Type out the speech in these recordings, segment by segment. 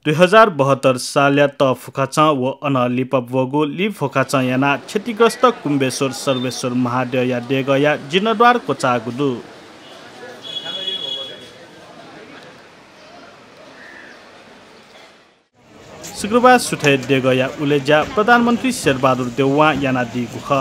2072 साल त फुकाचा व अन लिपवगो लि फुकाचा याना क्षतिग्रस्त कुम्बेश्वर सर्वेश्वर महादेव या देगया जिनद्वार कोचागुदु शुक्रबार सुठे देगया उलेजा प्रधानमन्त्री शेरबहादुर देउवा याना दिगुख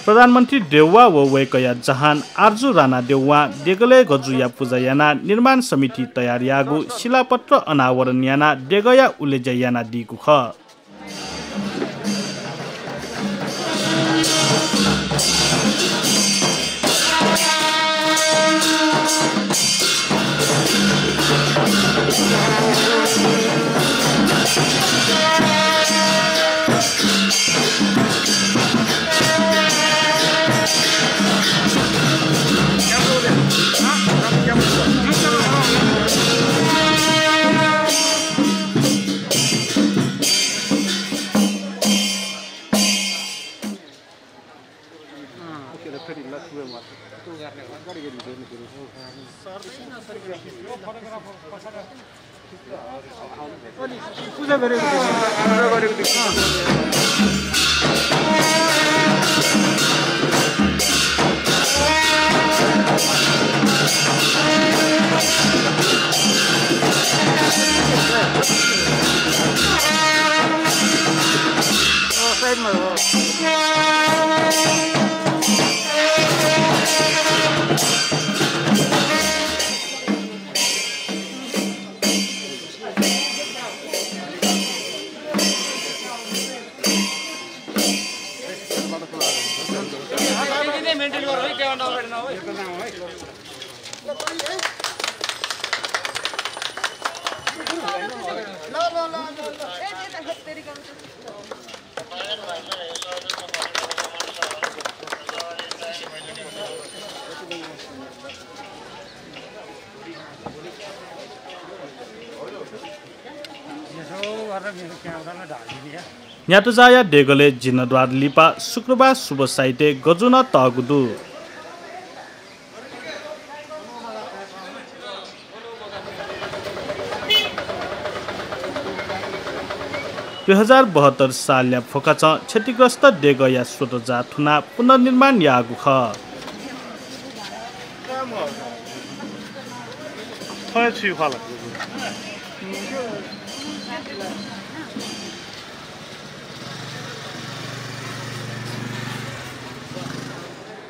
प्रधानमन्त्री देउवा व वैकया जहान आर्जु राणा देउवा देगले गजुया पूजा याना निर्माण समिति तयार यागु शिलापत्र अनावरण याना देगया उलेजा याना दिगुख न्यातुजाया देगले जिनद्वार लिपा शुक्रबार शुभ साइते गजुन तगुदु 2072 साल फोकाच क्षतिग्रस्त देगया स्वत जाथुना पुनर्निर्माण यागुख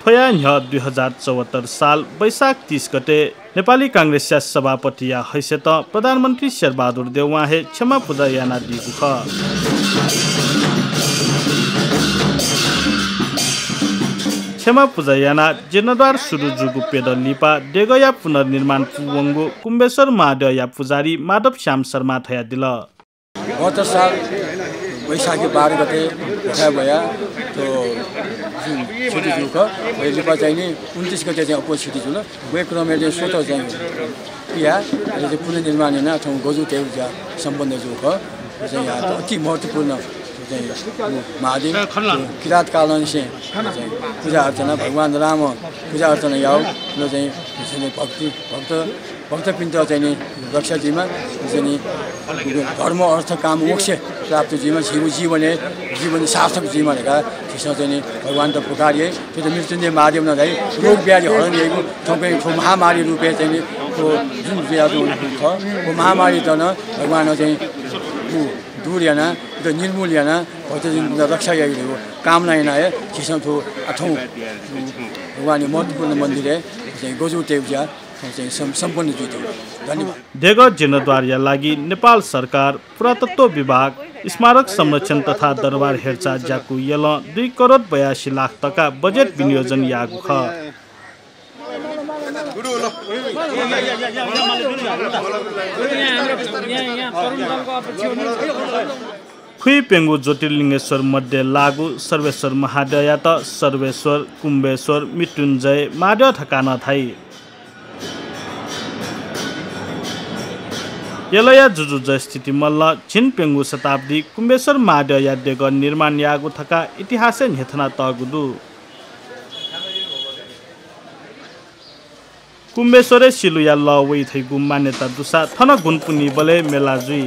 फया 2074 साल वैशाख 30 गते नेपाली कांग्रेसका सभापति या हैसियत प्रधानमन्त्री शेरबहादुर देउवा हे क्षमा पूजा याना दिगुख क्षमा पूजा याना जिनद्वार सुरु जुगु पेद लिपा देगया पुनर्निर्माण पुवंगु कुम्बेश्वर महादेव या पुजारी माधव श्याम शर्मा थया दिल गत साल वैशाखी 12 गते भया तो छिटी जुख लिपा चाहिने 29 गते चाहिँ अपो छिटी जुल वे क्रमले स्वत चाहिँ या अहिले पुनर्निर्माण हैन अथवा गजु तेउजा सम्बन्ध जुख चाहिँ यहाँ अति महत्त्वपूर्ण महादेव किरात कालन से पूजा अर्चना भगवान राम पूजा अर्चना याओ जो चाहिँ भक्त पिण्ड चाहिँ रक्षाजीमा चाहिँ धर्म अर्थ काम मोक्ष प्राप्त जीवन जीवन सार्थक जीवन भनेका त्यसमा चाहिँ भगवान त पुकारिए त्यो त मृत्युञ्जय महादेव नदाई रोग व्याधि हराउनेको ठोक महामारी रूपे चाहिँ जुन व्याधि छ वो महामारी त न भगवान चाहिँ दूर याना तो निर्मूल याना भक्त रक्षा यागो कामना याना है किसान तो अथौ भगवान महत्वपूर्ण मंदिर है गोजु तेउजा सम्पन्न जुइतो धन्यवाद देग जिनद्वारया लागि नेपाल सरकार पुरातत्व विभाग स्मारक संरक्षण तथा दरबार हेरचाह जाकु यल 2 करोड 82 लाख टका बजेट विनियोजन यागु ख खुई पेंगु ज्योतिर्लिङ्गेश्वर मध्ये लागु सर्वेश्वर महादेव या त सर्वेश्वर कुम्बेश्वर मृत्युञ्जय महादेव ठकान थाई यलया जुजुज स्थिति मल्ल छिनपेंगु शताब्दी कुम्बेश्वर माड यादेग निर्माण यागु थका इतिहास हेथना तगुदु कुम्बेश्वरे सिलुया ल वै थैगु मान्यता दुसा थन गुनपुनी बले मेला जुई